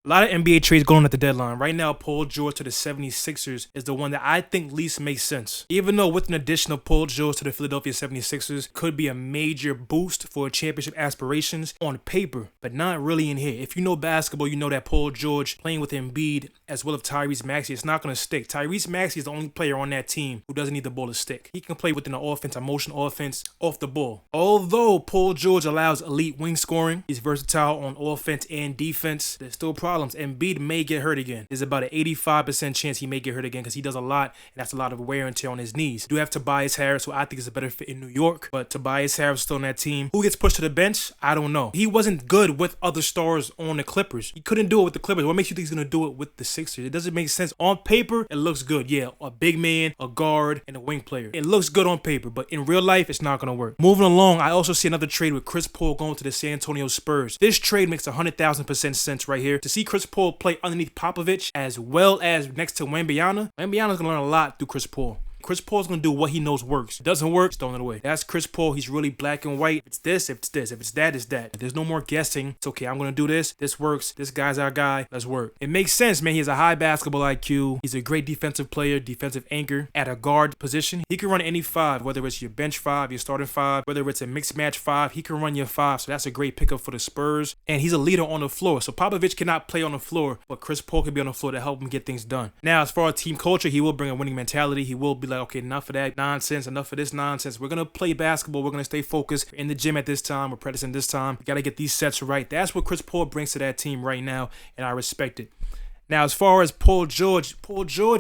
A lot of NBA trades going on at the deadline. Right now, Paul George to the 76ers is the one that I think least makes sense. Even though with an addition of Paul George to the Philadelphia 76ers could be a major boost for championship aspirations on paper, but not really in here. If you know basketball, you know that Paul George playing with Embiid as well as Tyrese Maxey, it's not going to stick. Tyrese Maxey is the only player on that team who doesn't need the ball to stick. He can play within the offense, a motion offense, off the ball. Although Paul George allows elite wing scoring, he's versatile on offense and defense, there's still problems. Embiid may get hurt again. There's about an 85% chance he may get hurt again because he does a lot, and that's a lot of wear and tear on his knees. You do have Tobias Harris, who I think is a better fit in New York, but Tobias Harris is still on that team. Who gets pushed to the bench? I don't know. He wasn't good with other stars on the Clippers. He couldn't do it with the Clippers. What makes you think he's going to do it with the Sixers? It doesn't make sense. On paper, it looks good. Yeah, a big man, a guard, and a wing player. It looks good on paper, but in real life, it's not going to work. Moving along, I also see another trade with Chris Paul going to the San Antonio Spurs. This trade makes 100,000% sense right here. To see Chris Paul play underneath Popovich as well as next to Wembanyama, Wembanyama's going to learn a lot through Chris Paul. Chris Paul's going to do what he knows works. It doesn't work, just throwing it away. That's Chris Paul. He's really black and white. If it's this, if it's this. If it's that, it's that. There's no more guessing. It's okay, I'm going to do this. This works. This guy's our guy. Let's work. It makes sense, man. He has a high basketball IQ. He's a great defensive player, defensive anchor at a guard position. He can run any five, whether it's your bench five, your starting five, whether it's a mixed match five. He can run your five, so that's a great pickup for the Spurs. And he's a leader on the floor. So Popovich cannot play on the floor, but Chris Paul can be on the floor to help him get things done. Now, as far as team culture, he will bring a winning mentality. He will be like, okay, enough of that nonsense, enough of this nonsense. We're gonna play basketball. We're gonna stay focused. We're in the gym at this time. We're practicing this time. We gotta get these sets right. That's what Chris Paul brings to that team right now, and I respect it. Now, as far as Paul George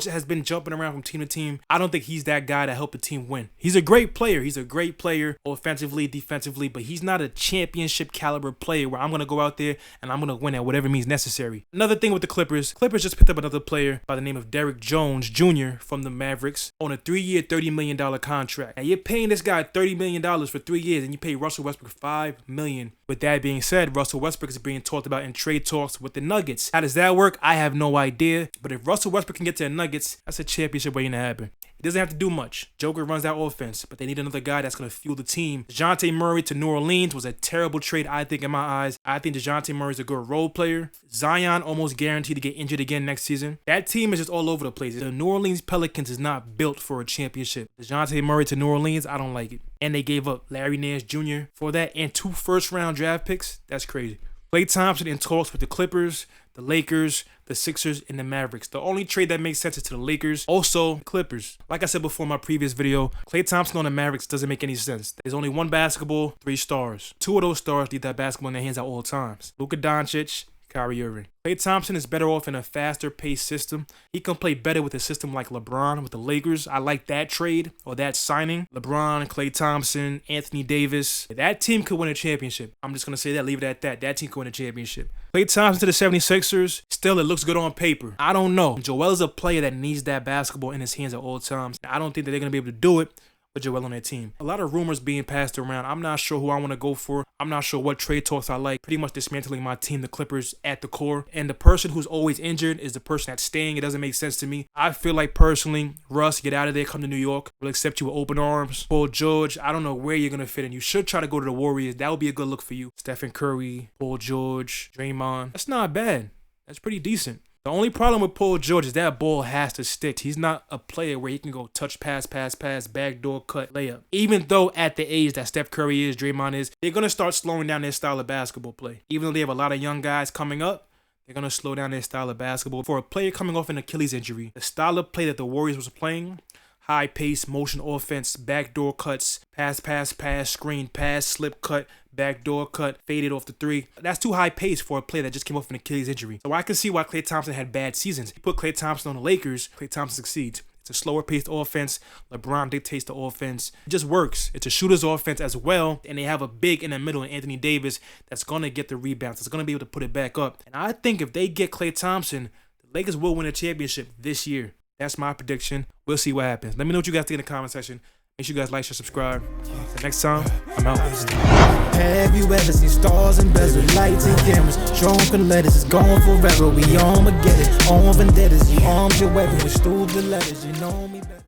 has been jumping around from team to team. I don't think he's that guy to help the team win. He's a great player. He's a great player offensively, defensively, but he's not a championship caliber player where I'm going to go out there and I'm going to win at whatever means necessary. Another thing with the Clippers just picked up another player by the name of Derrick Jones Jr. from the Mavericks on a 3-year, $30 million contract. Now, you're paying this guy $30 million for 3 years and you pay Russell Westbrook $5 million. With that being said, Russell Westbrook is being talked about in trade talks with the Nuggets. How does that work? I have no idea. But if Russell Westbrook can get to the Nuggets, that's a championship waiting to happen. He doesn't have to do much. Joker runs that offense, but they need another guy that's going to fuel the team. DeJounte Murray to New Orleans was a terrible trade, I think, in my eyes. I think DeJounte Murray's a good role player. Zion almost guaranteed to get injured again next season. That team is just all over the place. The New Orleans Pelicans is not built for a championship. DeJounte Murray to New Orleans, I don't like it. And they gave up Larry Nance Jr. for that and 2 first-round draft picks. That's crazy. Klay Thompson in talks with the Clippers, the Lakers, the Sixers, and the Mavericks. The only trade that makes sense is to the Lakers, also the Clippers. Like I said before in my previous video, Klay Thompson on the Mavericks doesn't make any sense. There's only one basketball, 3 stars. 2 of those stars need that basketball in their hands at all times. Luka Doncic, Kyrie Irving. Klay Thompson is better off in a faster paced system. He can play better with a system like LeBron with the Lakers. I like that trade or that signing. LeBron, Klay Thompson, Anthony Davis. That team could win a championship. I'm just going to say that, leave it at that. That team could win a championship. Klay Thompson to the 76ers. Still, it looks good on paper. I don't know. Joel is a player that needs that basketball in his hands at all times. I don't think that they're going to be able to do it with Joel on their team. A lot of rumors being passed around. I'm not sure who I want to go for. I'm not sure what trade talks I like. Pretty much dismantling my team, the Clippers, at the core. And the person who's always injured is the person that's staying. It doesn't make sense to me. I feel like personally, Russ, get out of there, come to New York. We'll accept you with open arms. Paul George, I don't know where you're going to fit in. You should try to go to the Warriors. That would be a good look for you. Stephen Curry, Paul George, Draymond. That's not bad. That's pretty decent. The only problem with Paul George is that ball has to stick. He's not a player where he can go touch, pass, backdoor cut, layup. Even though at the age that Steph Curry is, Draymond is, they're going to start slowing down their style of basketball play. Even though they have a lot of young guys coming up, they're going to slow down their style of basketball. For a player coming off an Achilles injury, the style of play that the Warriors was playing, high pace, motion offense, backdoor cuts, pass, screen, pass, slip cut, backdoor cut, faded off the 3. That's too high pace for a player that just came off an Achilles injury. So I can see why Klay Thompson had bad seasons. You put Klay Thompson on the Lakers, Klay Thompson succeeds. It's a slower paced offense. LeBron dictates the offense. It just works. It's a shooter's offense as well. And they have a big in the middle in Anthony Davis that's going to get the rebounds. That's going to be able to put it back up. And I think if they get Klay Thompson, the Lakers will win a championship this year. That's my prediction. We'll see what happens. Let me know what you guys think in the comment section. Make sure you guys like, share, subscribe. Until next time, I'm out. Have you ever seen stars and bezel lights and cameras? Drunken letters is gone forever. We Armageddon, on vendettas. You armed your weapon with stupid letters. You know me better.